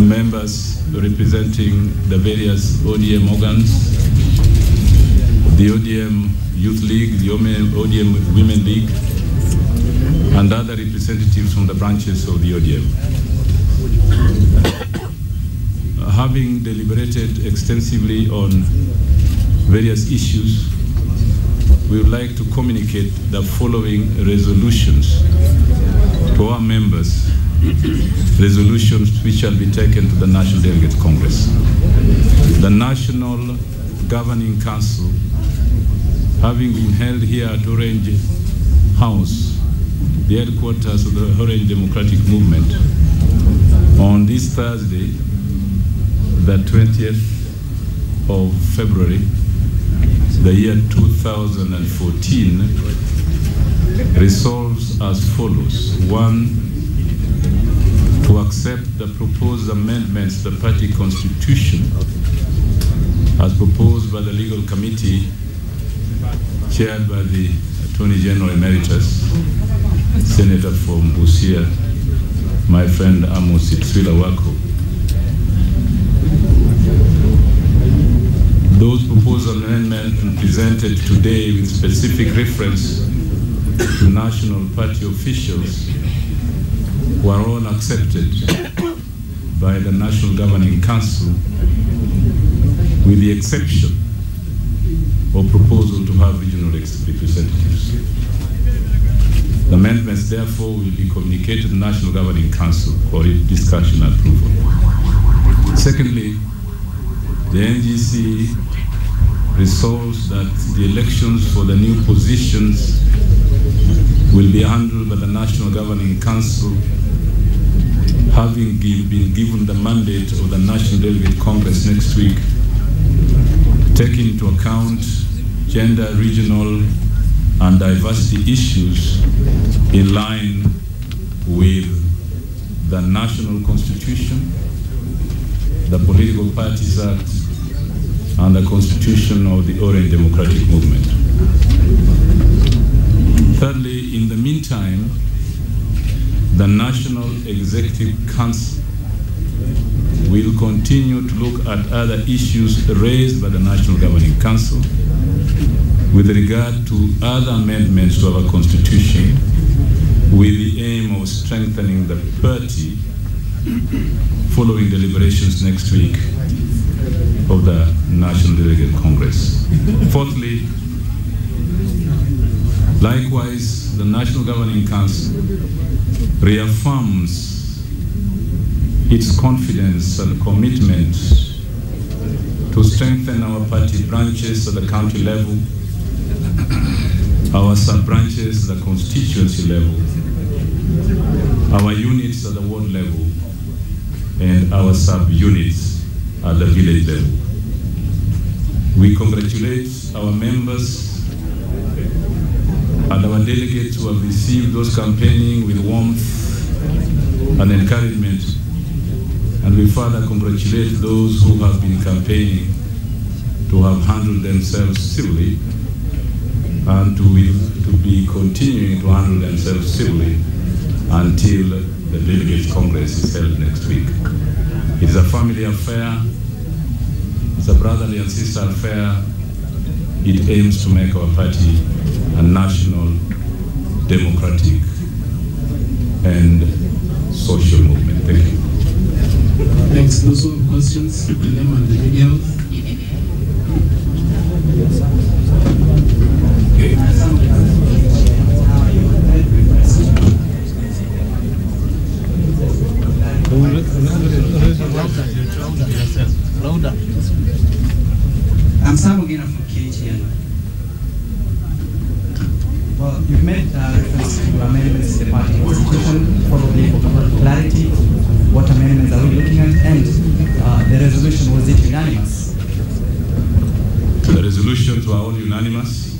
members representing the various ODM organs, the ODM Youth League, the ODM Women League, and other representatives from the branches of the ODM. Having deliberated extensively on various issues, we would like to communicate the following resolutions to our members, resolutions which shall be taken to the National Delegates Congress. The National Governing Council, having been held here at Orange House, the headquarters of the Orange Democratic Movement, on this Thursday, the 20th of February, the year 2014, resolves as follows. 1, to accept the proposed amendments to the party constitution as proposed by the legal committee chaired by the Attorney General Emeritus, Senator from Busia, my friend Amos Itswila Wako. Those proposed amendments presented today with specific reference to National Party officials were all accepted by the National Governing Council, with the exception of proposal to have regional representatives. The amendments, therefore, will be communicated to the National Governing Council for discussion and approval. Secondly, the NGC resolves that the elections for the new positions will be handled by the National Governing Council, having been given the mandate of the National Delegate Congress next week, taking into account gender, regional, and diversity issues in line with the National Constitution, the Political Parties Act, and the Constitution of the Orange Democratic Movement. Thirdly, in the meantime, the National Executive Council will continue to look at other issues raised by the National Governing Council with regard to other amendments to our Constitution, with the aim of strengthening the party following deliberations next week of the National Delegate Congress. Fourthly, likewise, the National Governing Council reaffirms its confidence and commitment to strengthen our party branches at the county level, our sub-branches at the constituency level, our units at the ward level, and our sub-units at the village level. We congratulate our members and our delegates who have received those campaigning with warmth and encouragement, and we further congratulate those who have been campaigning to have handled themselves civilly and to be continuing to handle themselves civilly until the Delegates Congress is held next week. It is a family affair, it's a brotherly and sister affair. It aims to make our party a national, democratic, and social movement. Thank you. Next, those who have questions, name and the videos. I'm Sam Ogina from KTN. Well, you've made reference to amendments to the party constitution, probably for clarity. What amendments are we looking at? And the resolution, was it unanimous? The resolutions were all unanimous.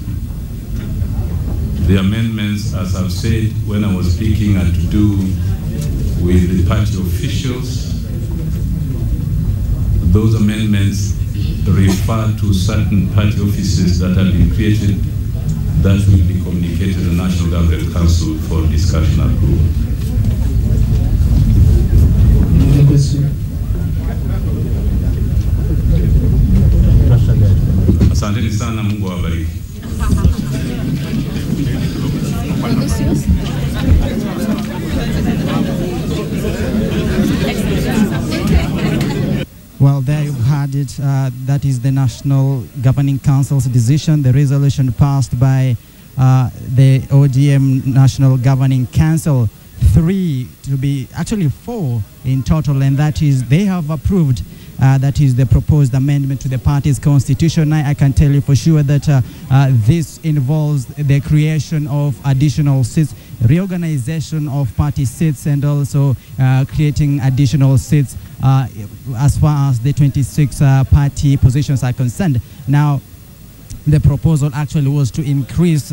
The amendments, as I've said when I was speaking, had to do with the party officials. Those amendments refer to certain party offices that have been created that will be communicated to the National Governing Council for discussion and approval. Another question? Well, there you've had it. That is the National Governing Council's decision, the resolution passed by the ODM National Governing Council, 3 to be actually 4 in total, and that is they have approved that is the proposed amendment to the party's constitution. I can tell you for sure that this involves the creation of additional seats, reorganization of party seats, and also creating additional seats as far as the 26 party positions are concerned. Now, the proposal actually was to increase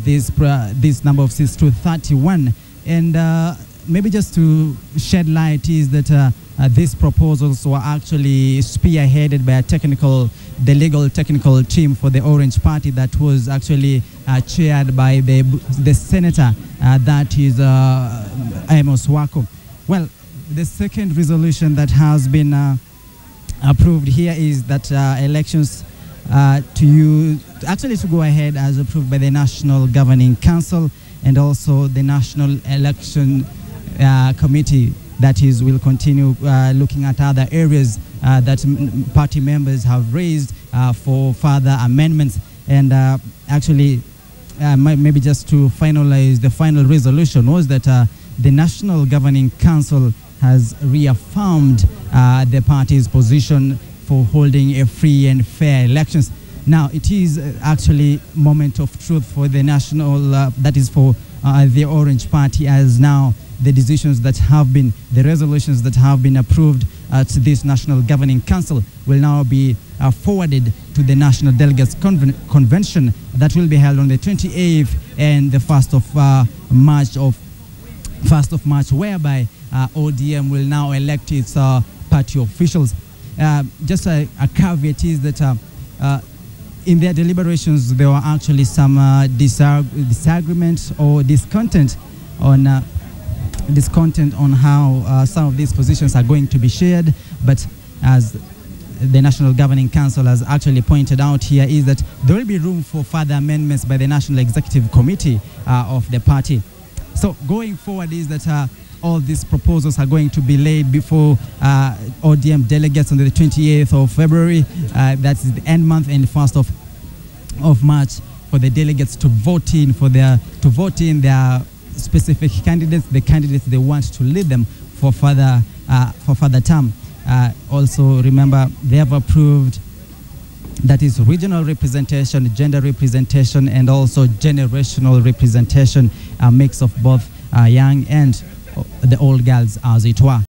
this number of seats to 31, and maybe just to shed light is that these proposals were actually spearheaded by the legal technical team for the Orange Party that was actually chaired by the senator that is Amos Wako. Well, the second resolution that has been approved here is that elections to go ahead as approved by the National Governing Council and also the National Election Committee, that is, will continue looking at other areas that party members have raised for further amendments. And actually, maybe just to finalize, the final resolution was that the National Governing Council has reaffirmed the party's position for holding a free and fair elections. Now, it is actually moment of truth for the national, that is for the Orange Party, as now the decisions that have been, the resolutions that have been approved at this National Governing Council will now be forwarded to the National Delegates Convention that will be held on the 28th and the 1st of March, whereby ODM will now elect its party officials. Just a caveat is that in their deliberations there were actually some disagreement or discontent on how some of these positions are going to be shared, but as the National Governing Council has actually pointed out here is that there will be room for further amendments by the National Executive Committee of the party. So going forward is that all these proposals are going to be laid before ODM delegates on the 28th of February, that's the end month, and 1st of March, for the delegates to vote in their specific candidates, the candidates they want to lead them for further term. Also, remember, they have approved, that is, regional representation, gender representation, and also generational representation, a mix of both young and the old girls, as it were.